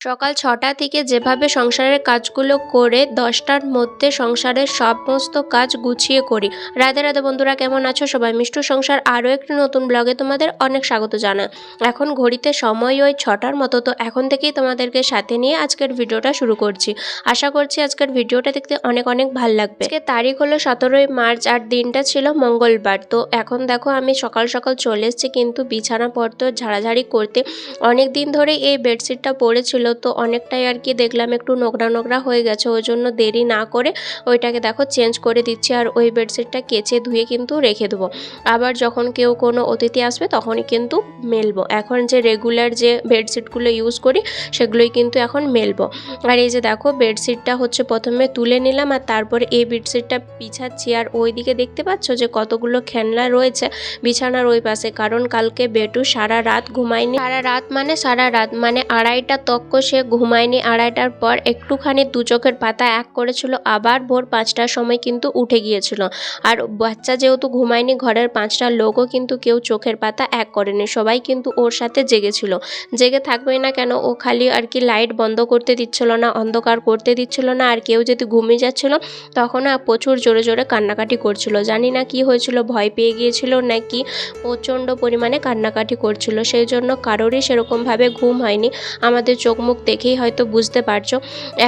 সকাল ৬টা থেকে যেভাবে সংসারের কাজগুলো করে ১০টার মধ্যে সংসারের সমস্ত কাজ গুছিয়ে করি। রাধে রাধে বন্ধুরা, কেমন আছো সবাই? মিষ্টু সংসার আরও একটি নতুন ব্লগে তোমাদের অনেক স্বাগত জানাই। এখন ঘড়িতে সময় ওই ৬টার মতো, তো এখন থেকেই তোমাদেরকে সাথে নিয়ে আজকের ভিডিওটা শুরু করছি। আশা করছি আজকের ভিডিওটা দেখতে অনেক অনেক ভাল লাগবে। আজকে তারিখ হলো ১৭ই মার্চ আর দিনটা ছিল মঙ্গলবার। তো এখন দেখো আমি সকাল সকাল চলে এসেছি কিন্তু বিছানাপত্র ঝাড়াঝাড়ি করতে। অনেক দিন ধরে এই বেডশিটটা পড়েছিল, তো অনেকটাই আর কি দেখলাম একটু নোংরা নোংরা হয়ে গেছে, ওই জন্য দেরি না করে ওইটাকে দেখো চেঞ্জ করে দিচ্ছি। আর ওই বেডশিটটা কেচে ধুয়ে কিন্তু রেখে দেবো, আবার যখন কেউ কোনো অতিথি আসবে তখনই কিন্তু মেলবো। এখন যে রেগুলার যে বেডশিটগুলো ইউজ করি সেগুলোই কিন্তু এখন মেলবো। আর এই যে দেখো বেডশিটটা হচ্ছে প্রথমে তুলে নিলাম আর তারপরে এই বেডশিটটা বিছাচ্ছি। আর ওই দিকে দেখতে পাচ্ছ যে কতগুলো খেলনা রয়েছে বিছানার ওই পাশে, কারণ কালকে বেটু সারা রাত ঘুমায়নি। সারা রাত মানে 2:30টা তক্ক সে ঘুমায়নি। 2:30টার পর একটুখানি দু চোখের পাতা এক করেছিল, আবার ভোর 5টার সময় কিন্তু উঠে গিয়েছিল। আর বাচ্চা যেহেতু ঘুমায়নি, ঘরের 5টা লোকও কিন্তু কেউ চোখের পাতা এক করেনি, সবাই কিন্তু ওর সাথে জেগেছিল। জেগে থাকবেই না কেন, ও খালি আর কি লাইট বন্ধ করতে দিচ্ছিল না, অন্ধকার করতে দিচ্ছিল না। আর কেউ যদি ঘুমিয়ে যাচ্ছিল তখন প্রচুর জোরে জোরে কান্নাকাটি করছিল। জানি না কি হয়েছিল, ভয় পেয়ে গিয়েছিল নাকি প্রচণ্ড পরিমাণে কান্নাকাটি করছিল, সেই জন্য কারোরই সেরকমভাবে ঘুম হয়নি। আমাদের চোখ মুখ দেখেই হয়তো বুঝতে পারছো।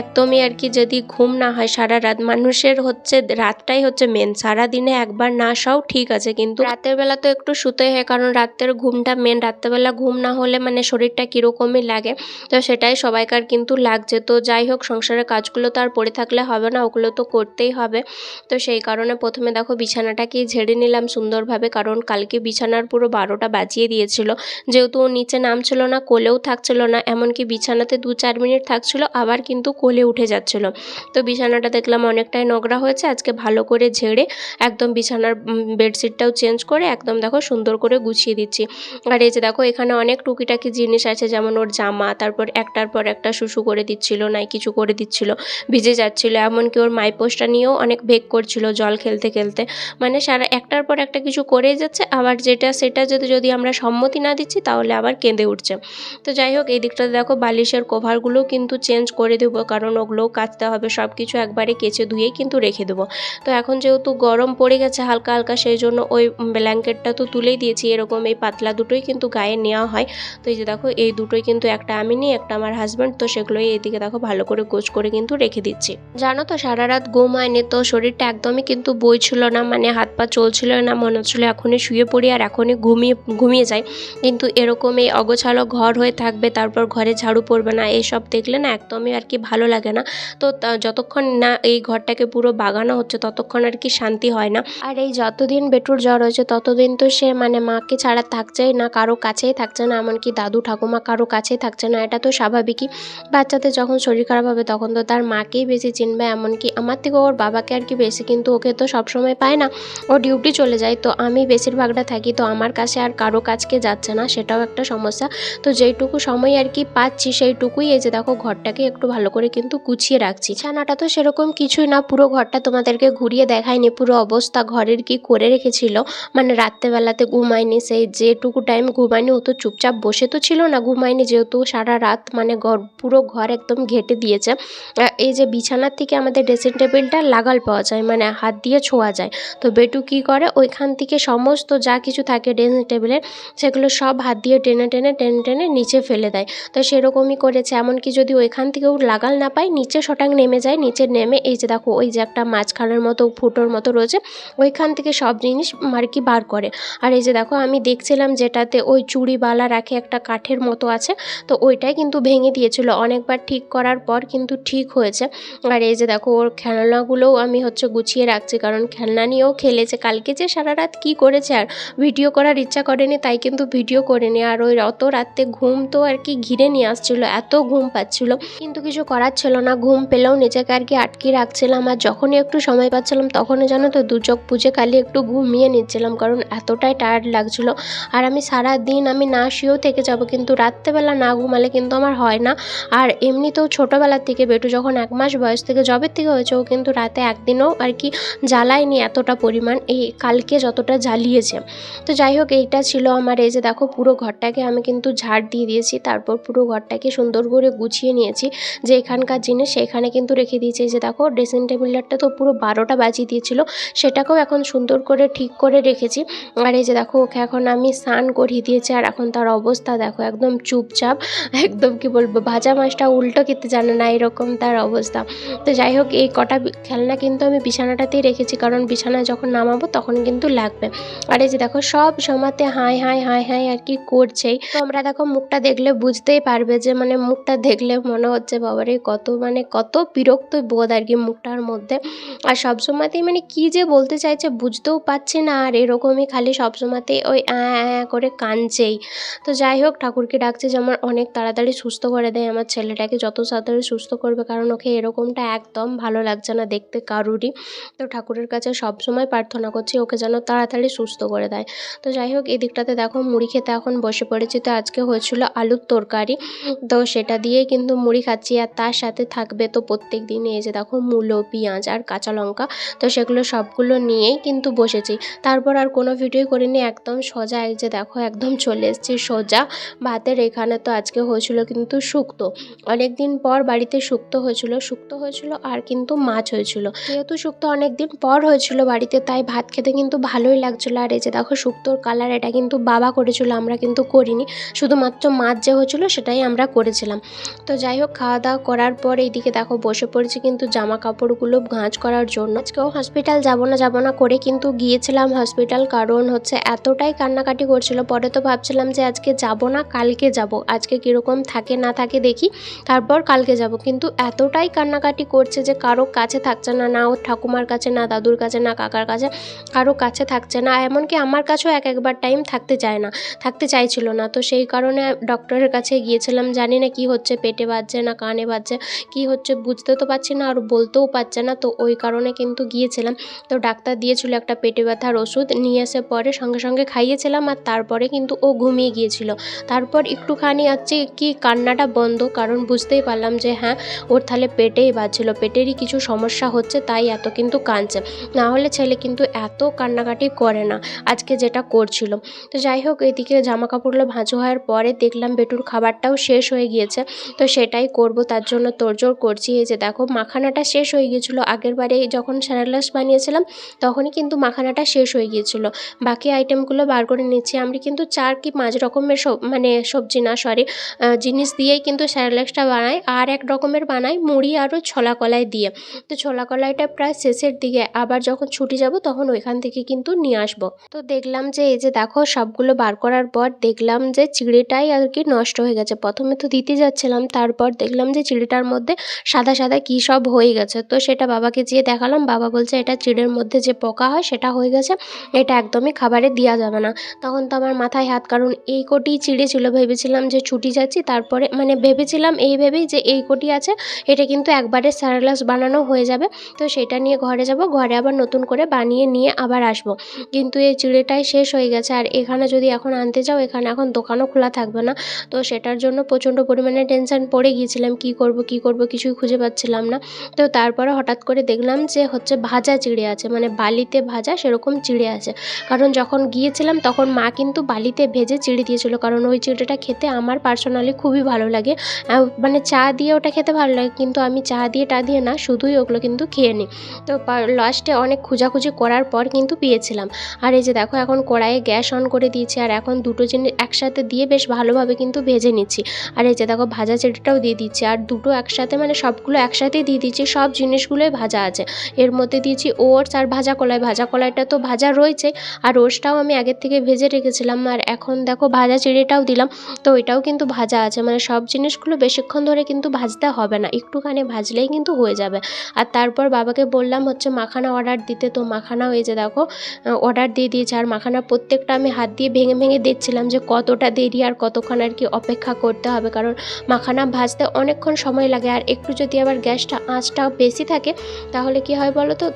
একদমই আর কি যদি ঘুম না হয় সারা রাত, মানুষের হচ্ছে রাতটাই হচ্ছে মেন। সারাদিনে একবার না শাও ঠিক আছে, কিন্তু রাতের বেলা তো একটু শুতেই হয়, কারণ রাতের ঘুমটা মেন। রাত্রেবেলা ঘুম না হলে মানে শরীরটা কীরকমই লাগে, তো সেটাই সবাইকার কিন্তু লাগছে। তো যাই হোক, সংসারের কাজগুলো তো আর পড়ে থাকলে হবে না, ওগুলো তো করতেই হবে। তো সেই কারণে প্রথমে দেখো বিছানাটাকে ঝেড়ে নিলাম সুন্দরভাবে, কারণ কালকে বিছানার পুরো 12টা বাজিয়ে দিয়েছিল। যেহেতু ও নিচে নামছিল না, কোলেও থাকছিল না, এমনকি বিছানাতে 2-4 মিনিট থাকছিল আবার কিন্তু কোলে উঠে যাচ্ছিল। তো বিছানাটা দেখলাম অনেকটাই নোংরা হয়েছে, আজকে ভালো করে ঝেড়ে একদম বিছানার বেডশিটটাও চেঞ্জ করে একদম দেখো সুন্দর করে গুছিয়ে দিচ্ছি। আর এই যে দেখো এখানে অনেক টুকিটাকি জিনিস আছে, যেমন ওর জামা, তারপর একটার পর একটা শুশু করে দিচ্ছিল, নাই কিছু করে দিচ্ছিল, ভিজে যাচ্ছিল। এমনকি ওর মাইপোস্টটা নিয়েও অনেক বেগ করছিল জল খেলতে খেলতে। মানে সারা একটার পর একটা কিছু করেই যাচ্ছে, আবার সেটা যদি আমরা সম্মতি না দিচ্ছি তাহলে আবার কেঁদে উঠছে। তো যাই হোক, এই দিকটাতে দেখো বালিশের কভারগুলোও কিন্তু চেঞ্জ করে দেবো, কারণ ওগুলোও কাচতে হবে। সব কিছু একবারে কেচে ধুয়েই কিন্তু রেখে দেবো। তো এখন যেহেতু গরম পড়ে গেছে হালকা হালকা, সেই জন্য ওই ব্ল্যাঙ্কেটটা তো তুলেই দিয়েছি। এরকম এই পাতলা দুটোই কিন্তু গায়ে নেওয়া হয়। তো এই যে দেখো এই দুটোই কিন্তু, একটা আমি নিই, একটা আমার হাজব্যান্ড, তো সেগুলোই এইদিকে দেখো ভালো করে গোছ করে কিন্তু রেখে দিচ্ছি। জানো তো সারা রাত ঘুম হয়নি, তো শরীরটা একদমই কিন্তু বইছিল না, মানে হাত পা চলছিল না, মনে হচ্ছিলো এখনই শুয়ে পড়ি আর এখনই ঘুমিয়ে যাই। কিন্তু এরকম এই অগোছালো ঘর হয়ে থাকবে, তারপর ঘরে ঝাড়ু পড়বে না, এসব দেখলে না একদমই আর কি ভালো লাগে না। তো যতক্ষণ না এই ঘরটাকে পুরো বাগানো হচ্ছে ততক্ষণ আর কি শান্তি হয় না। আর এই যতদিন বেটুর জ্বর হয়েছে ততদিন তো সে মানে মাকে ছাড়া থাকছেই না, কারো কাছেই থাকছে না, এমনকি দাদু ঠাকুমা কারো কাছেই থাকছে না। এটা তো স্বাভাবিকই, বাচ্চাদের যখন শরীর খারাপ হবে তখন তো তার মাকেই বেশি চিনবে, এমনকি আমার থেকে ওর বাবাকে আর কি বেশি, কিন্তু ওকে তো সবসময় পায় না, ও ডিউটি চলে যায়। তো আমি বেশিরভাগটা থাকি, তো আমার কাছে আর কারো কাছকে যাচ্ছে না, সেটাও একটা সমস্যা। তো যেইটুকু সময় আর কি পাচ্ছি সেইটুকুই এই যে দেখো ঘরটাকে একটু ভালো করে কিন্তু গুছিয়ে রাখছি। ছানাটা তো সেরকম কিছুই না, পুরো ঘরটা তোমাদেরকে ঘুরিয়ে দেখায়নি, পুরো অবস্থা ঘরের কি করে রেখেছিল। মানে রাত্রেবেলাতে ঘুমায়নি, সেই যেটুকু টাইম ঘুমায়নি ও তো চুপচাপ বসে তো ছিল না, ঘুমায়নি যেহেতু সারা রাত মানে পুরো ঘর একদম ঘেঁটে দিয়েছে। এই যে বিছানার থেকে আমাদের ড্রেসিং টেবিলটা লাগাল পাওয়া যায়, মানে হাত দিয়ে ছোঁয়া যায়। তো বেটু কী করে, ওইখান থেকে সমস্ত যা কিছু থাকে ড্রেসিং টেবিলের সেগুলো সব হাত দিয়ে টেনে টেনে টেনে টেনে নিচে ফেলে দেয়। তো সেরকমই করেছে, এমনকি যদি ওইখান থেকেও লাগাল না পায় নিচে শটাং নেমে যায়, নিচে নেমে এই যে দেখো ওই যে একটা মাঝখানের মতো ফুটোর মতো রয়েছে, ওইখান থেকে সব জিনিস আর কি বার করে। আর এই যে দেখো আমি দেখছিলাম যেটাতে ওই চুড়িবালা রাখে একটা কাঠের মতো আছে, তো ওইটাই কিন্তু ভেঙে দিয়েছিল। অনেকবার ঠিক করার পর কিন্তু ঠিক হয়েছে। আর এই যে দেখো ওর খেলনাগুলোও আমি হচ্ছে গুছিয়ে রাখছি, কারণ খেলনা নিয়েও খেলেছে। কালকে যে সারা রাত কী করেছে আর ভিডিও করার ইচ্ছা করেনি, তাই কিন্তু ভিডিও করেনি। আর ওই অত রাতে ঘুম তো আর কি ঘিরে নিয়ে আসছিল, এত ঘুম পাচ্ছিল, কিন্তু কিছু করার ছিল না। ঘুম পেলেও নিজেকে আর কি আটকে রাখছিলাম, আর যখনই একটু সময় পাচ্ছিলাম তখনই জানো তো দু চোখ বুজে খালি একটু ঘুমিয়ে নিচ্ছিলাম, কারণ এতটাই টায়ার্ড লাগছিল। আর আমি সারা দিন আমি না শুয়েও থেকে যাব, কিন্তু রাত্রেবেলা না ঘুমালে কিন্তু আমার হয় না। আর এমনিতেও ছোটোবেলার থেকে বেটু যখন 1 মাস বয়স থেকে জবের থেকে হয়েছে, ও কিন্তু রাতে একদিনও আর কি জ্বালায়নি এতটা পরিমাণ, এই কালকে যতটা জ্বালিয়েছে। তো যাই হোক, এইটা ছিল আমার। এই যে দেখো পুরো ঘরটাকে আমি কিন্তু ঝাড় দিয়ে দিয়েছি, তারপর পুরো ঘরটাকে সুন্দর করে গুছিয়ে নিয়েছি, যে এখানকার জিনিস সেখানে কিন্তু রেখে দিয়েছি। এই যে দেখো ড্রেসিং টেবিলটা তো পুরো 12টা বাজিয়ে দিয়েছিল, সেটাকেও এখন সুন্দর করে ঠিক করে রেখেছি। আর এই যে দেখো ওকে এখন আমি স্নান করিয়ে দিয়েছি, আর এখন তার অবস্থা দেখো একদম চুপচাপ, একদম কি বলবো ভাজা মাছটা উল্টো খেতে জানে না, এরকম তার অবস্থা। তো যাই হোক এই কটা খেলনা কিন্তু আমি বিছানাটাতেই রেখেছি, কারণ বিছানায় যখন নামাবো তখন কিন্তু লাগবে। আর এই যে দেখো সব সময়তে হাই হাই হাই হাই আর কি করছেই। তো আমরা দেখো মুখটা দেখলে বুঝতেই পারবে, যে মানে মুখটা দেখলে মনে হচ্ছে বাবারে কত বিরক্ত বোধ আর কি মুখটার মধ্যে। আর সব সময়তেই মানে কি যে বলতে চাইছে বুঝতেও পারছি না, আর এরকমই খালি সব সময়তেই ওই করে কাঁদছেই। তো যাই হোক ঠাকুরকে ডাকছে যে আমার অনেক তাড়াতাড়ি সুস্থ করে দেয় আমার ছেলেটাকে, যত তাড়াতাড়ি সুস্থ করবে, কারণ ওকে এরকমটা একদম ভালো লাগছে না দেখতে কারুরই। তো ঠাকুরের কাছে সব সময় প্রার্থনা করছি ওকে যেন তাড়াতাড়ি সুস্থ করে দেয়। তো যাই হোক এই দিকটাতে দেখো মুড়ি খেতে এখন বসে পড়েছি। তো আজকে হয়েছিল আলুর তরকারি, তো সেটা দিয়েই কিন্তু মুড়ি খাচ্ছি। আর তার সাথে থাকবে তো প্রত্যেক দিনে এই যে দেখো মূলো, পেঁয়াজ আর কাঁচা লঙ্কা, তো সেগুলো সবগুলো নিয়েই কিন্তু বসেছি। তারপর আর কোনো ভিডিও করিনি, একদম সোজা এই যে দেখো একদম চলে এসেছি সোজা ভাতের এখানে। তো আজকে হয়েছিল কিন্তু শুক্তো, অনেক দিন পর বাড়িতে শুক্তো হয়েছিল আর কিন্তু মাছ হয়েছিল। যেহেতু শুক্তো অনেক দিন পর হয়েছিল বাড়িতে, তাই ভাত খেতে কিন্তু ভালোই লাগছিল। আর এই যে দেখো শুক্তোর কালার এটা কিন্তু বাবা করেছিল, আমরা কিন্তু করিনি, শুধুমাত্র মাছ যে হয়েছিল সেটাই আমরা করেছিলাম। তো যাই হোক খাওয়া দাওয়া করার পর এইদিকে দেখো বসে পড়েছি কিন্তু জামা কাপড়গুলো ভাঁজ করার জন্য। আজকেও হসপিটাল যাব না করে কিন্তু গিয়েছিলাম হসপিটাল, কারণ হচ্ছে এতটাই কান্নাকাটি করছিল। পরে তো ভাবছিলাম যে আজকে যাব না, কালকে যাব, আজকে কীরকম থাকে না থাকে দেখি, তারপর কালকে যাব। কিন্তু এতটাই কান্নাকাটি করছে যে কারো কাছে থাকছে না, না ওর ঠাকুমার কাছে, না দাদুর কাছে, না কাকার কাছে, কারো কাছে থাকছে না। এমনকি আমার কাছেও একবার টাইম থাকতে চাইছিল না। তো সেই কারণে ডক্টরের কাছে গিয়েছিলাম, জানি না কি হচ্ছে, পেটে বাজছে না কানে বাজছে, কি হচ্ছে বুঝতে তো পারছি না, আর বলতেও পারছে না। তো ওই কারণে কিন্তু গিয়েছিলাম। তো ডাক্তার দিয়েছিল একটা পেটে ব্যথার ওষুধ, নিয়ে এসে পরে সঙ্গে সঙ্গে খাইয়েছিলাম, আর তারপরে কিন্তু ও ঘুমিয়ে গিয়েছিল। তারপর একটুখানি হচ্ছে কি কান্নাটা বন্ধ, কারণ বুঝতেই পারলাম যে হ্যাঁ ওর তাহলে পেটেই বাজছিল, পেটেরই কিছু সমস্যা হচ্ছে, তাই এত কিন্তু কাঁদছে, না হলে ছেলে কিন্তু এত কান্নাকাটি করে না আজকে যেটা করছিল। তো যাই হোক এদিকে জামা কাপড়গুলো ভাঁজ হওয়ার পরে দেখলাম বেটুর খাবারটাও শেষ হয়ে গিয়েছে, তো সেটাই করব, তার জন্য তোড়জোড় করছি। এই যে দেখো মাখানাটা শেষ হয়ে গিয়েছিলো, আগের বারে যখন স্যালাডস বানিয়েছিলাম তখনই কিন্তু মাখানাটা শেষ হয়ে গিয়েছিল। বাকি আইটেমগুলো বার করে নিচ্ছি। আমি কিন্তু 4 কি 5 রকমের সবজি না সরি জিনিস দিয়েই কিন্তু স্যালাডসটা বানাই, আর এক রকমের বানাই মুড়ি আরও ছোলা কলাই দিয়ে। তো ছোলা কলাইটা প্রায় শেষের দিকে, আবার যখন ছুটি যাব তখন ওইখান থেকে কিন্তু নিয়ে আসবো। তো দেখলাম যে এই যে দেখো সবগুলো বার করার পর দেখলাম যে চিড়েটাই আর কি নষ্ট হয়ে গেছে। প্রথমে তো দিতে যাচ্ছিলাম, তারপর দেখলাম যে চিড়েটার মধ্যে সাদা সাদা কী সব হয়ে গেছে। তো সেটা বাবাকে যেয়ে দেখালাম, বাবা বলছে এটা চিড়ের মধ্যে যে পোকা হয় সেটা হয়ে গেছে, এটা একদমই খাবারে দেওয়া যাবে না। তখন তো আমার মাথায় হাত, কারণ এই কোটি চিড়ে ছিল, ভেবেছিলাম যে ছুটি যাচ্ছি, তারপরে ভেবেছিলাম এই ভেবেই যে এই কোটি আছে, এটা কিন্তু একবারে স্যালাডস বানানো হয়ে যাবে। তো সেটা নিয়ে ঘরে যাব, ঘরে আবার নতুন করে বানিয়ে নিয়ে আবার আসবো। কিন্তু এই চিড়েটাই শেষ হয়ে গেছে, আর এখানে যদি এখন আনতে যাও এখানে এখন দোকানও খোলা থাকবে না। তো সেটার জন্য প্রচণ্ড পরিমাণে টেনশন পড়ে গিয়েছিলাম, কি করব কিছুই খুঁজে পাচ্ছিলাম না। তো তারপরে হঠাৎ করে দেখলাম যে হচ্ছে ভাজা চিড়ে আছে, বালিতে ভাজা সেরকম চিড়ে আছে। কারণ যখন গিয়েছিলাম তখন মা কিন্তু বালিতে ভেজে চিড়ে দিয়েছিল, কারণ ওই চিড়েটা খেতে আমার পার্সোনালি খুবই ভালো লাগে। চা দিয়ে ওটা খেতে ভালো লাগে, কিন্তু আমি চা দিয়ে না শুধুই ওগুলো কিন্তু খেয়ে নিই। তো লাস্টে অনেক খোঁজাখুঁজি করার পর কিন্তু পেয়েছিলাম। আর এই যে দেখো এখন কড়াইয়ে গ্যাস অন করে দিয়েছি, আর এখন দুটো জিনিস একসাথে দিয়ে বেশ ভালোভাবে কিন্তু ভেজে নিচ্ছি। আর এই যে দেখো ভাজা চিড়েটাও দিয়ে দিচ্ছি, আর দুটো একসাথে সবগুলো একসাথেই দিয়ে দিচ্ছি, সব জিনিসগুলোই ভাজা আছে। এর মধ্যে দিয়েছি ওটস আর ভাজা কলাইটা তো ভাজা রয়েছে, আর ওটসটাও আমি আগের থেকে ভেজে রেখেছিলাম। আর এখন দেখো ভাজা চিড়েটাও দিলাম, তো ওইটাও কিন্তু ভাজা আছে। সব জিনিসগুলো বেশিক্ষণ ধরে কিন্তু ভাজতে হবে না, একটুখানি ভাজলেই কিন্তু হয়ে যাবে। আর তারপর বাবাকে বললাম হচ্ছে মাখানা অর্ডার দিতে, তো মাখানাও এই যে দেখো অর্ডার দিয়ে দিয়েছে। আর মাখানা প্রত্যেকটা আমি হাত দিয়ে ভেঙে দেখছিলাম যে কতটা দেরি আর কতক্ষণ আর কি অপেক্ষা করতে হবে, কারণ মাখানা ভাজতে অনেকক্ষণ সময় লাগে। আর একটু যদি আবার গ্যাসটা আঁচটা বেশি থাকে তাহলে কি হয় বলো তো,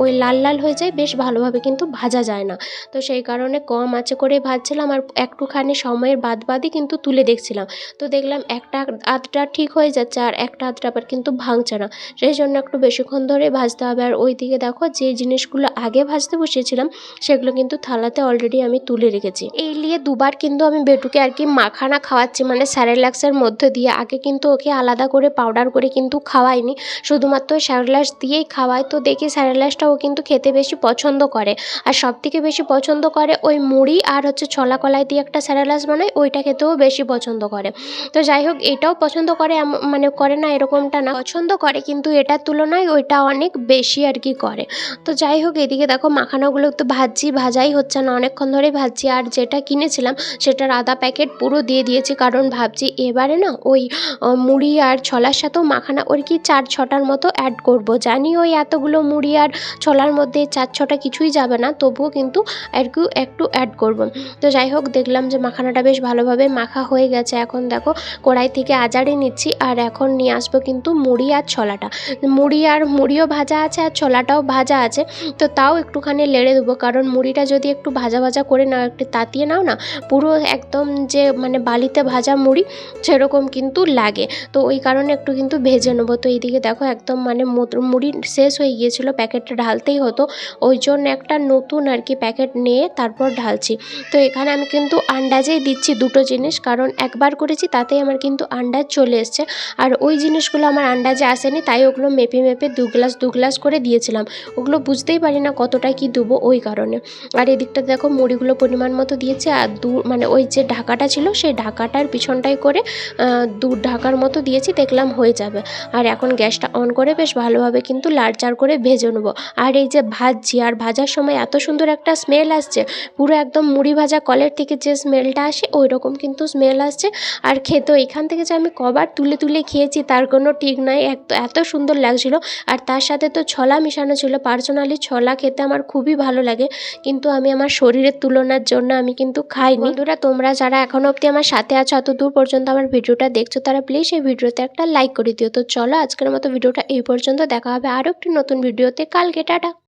ওই লাল লাল হয়ে যায়, বেশ ভালোভাবে কিন্তু ভাজা যায় না। তো সেই কারণে কম আঁচে করে ভাজছিলাম, আর একটুখানি সময়ের বাদই কিন্তু তুলে দেখছিলাম। তো দেখলাম একটা আধটা ঠিক হয়ে যাচ্ছে, আর একটা আধটা আবার কিন্তু ভাঙছে না, সেই জন্য একটু বেশিক্ষণ ধরে ভাজতে হবে। আর ওই দিকে দেখো যে জিনিসগুলো আগে ভাজতে বসিয়েছিলাম সেগুলো কিন্তু থালাতে অলরেডি আমি তুলে রেখেছি। এই নিয়ে দুবার কিন্তু আমি বেটুকে আর কি মাখানা খাওয়াচ্ছি, স্যারেলাক্সের স্যারেলাসের মধ্যে দিয়ে আগে কিন্তু ওকে আলাদা করে পাউডার করে কিন্তু খাওয়াইনি, শুধুমাত্র স্যারেলাস দিয়েই খাওয়াই। তো দেখি স্যারেলাসটা ও কিন্তু খেতে বেশি পছন্দ করে। আর সবথেকে বেশি পছন্দ করে ওই মুড়ি আর হচ্ছে ছোলা কলাই দিয়ে একটা স্যারেলাস বানাই, ওইটা খেতেও বেশি পছন্দ করে। তো যাই হোক, এটাও পছন্দ করে, মানে করে না এরকমটা না, পছন্দ করে, কিন্তু এটার তুলনায় ওইটা অনেক বেশি আর কি করে। তো যাই হোক, এদিকে দেখো মাখানাগুলো তো ভাজাই হচ্ছে না, অনেকক্ষণ ধরেই ভাজছি। আর যেটা কিনেছিলাম সেটার আধা প্যাকেট পুরো দিয়ে দিয়েছি, কারণ ভাবছি এবারে না ওই মুড়ি আর ছোলার সাথেও মাখানা ওর কি 4-6টার মতো অ্যাড করব। জানি ওই এতগুলো মুড়ি আর ছোলার মধ্যে 4-6টা কিছুই যাবে না, তবুও কিন্তু আর কি একটু অ্যাড করব। তো যাই হোক, দেখলাম যে মাখানাটা বেশ ভালোভাবে মাখা হয়ে গেছে। এখন দেখো কড়াই থেকে আজাড়ে নিচ্ছি, আর এখন নিয়ে আসবো কিন্তু মুড়ি আর ছোলাটা। মুড়িও ভাজা আছে আর ছোলাটাও ভাজা আছে, তো তাও একটুখানি লেড়ে দেবো, কারণ মুড়িটা যদি একটু ভাজা ভাজা করে নাও, একটু তাতিয়ে নাও না, পুরো একদম যে মানে বালিতে ভাজা মুড়ি সেরকম কিন্তু লাগে। তো ওই কারণে একটু কিন্তু ভেজে নেবো। তো এইদিকে দেখো একদম মানে মুড়ি শেষ হয়ে গিয়েছিলো, প্যাকেটটা ঢালতেই হতো, ওই জন্য একটা নতুন আর কি প্যাকেট নিয়ে তারপর ঢালছি। তো এখানে আমি কিন্তু আন্দাজেই দিচ্ছি দুটো জিনিস, কারণ একবার করেছি তাতেই আমার কিন্তু আন্দাজ চলে এসছে। আর ওই জিনিসগুলো আমার আন্দাজে আসেনি, তাই ওগুলো মেপে 2 গ্লাস করে দিয়েছিলাম। ওগুলো বুঝতেই পারি না কতটা কি দেবো, ওই কারণে। আর এদিকটা দেখো মুড়িগুলো পরিমাণ মতো দিয়েছি, আর মানে ওই যে ঢাকাটা ছিল সেই ঢাকাটার পিছনটাই করে 2 ঢাকার মতো দিয়েছি, দেখলাম হয়ে যাবে। আর এখন গ্যাসটা অন করে বেশ ভালোভাবে কিন্তু লাড়চাড় করে ভেজে নেবো। আর এই যে ভাজছি, আর ভাজার সময় এত সুন্দর একটা স্মেল আসছে, পুরো একদম মুড়ি ভাজা কলের থেকে যে স্মেলটা আসে ওই রকম কিন্তু স্মেল আসছে। আর খেতেও এখান থেকে যে আমি কবার তুলে তুলে খেয়েছি তার কোনো ঠিক নাই, এত সুন্দর লাগছিল। আর তার সাথে তো ছোলা মেশানো ছিল। পার্সোনালি ছোলা খেতে আমার খুবই ভালো লাগে, কিন্তু আমি আমার শরীরের তুলনার জন্য আমি কিন্তু খাইনি। বন্ধুরা, তোমরা যারা এখনও অবধি আমার সাথে আছো, এত দূর পর্যন্ত আমার ভিডিওটা দেখছো, তারা প্লিজ এই ভিডিওতে একটা লাইক করে দিও। তো চলো আজকের মতো ভিডিওটা এই পর্যন্ত, দেখা হবে আরও একটি নতুন ভিডিওতে কালকে। টাটা।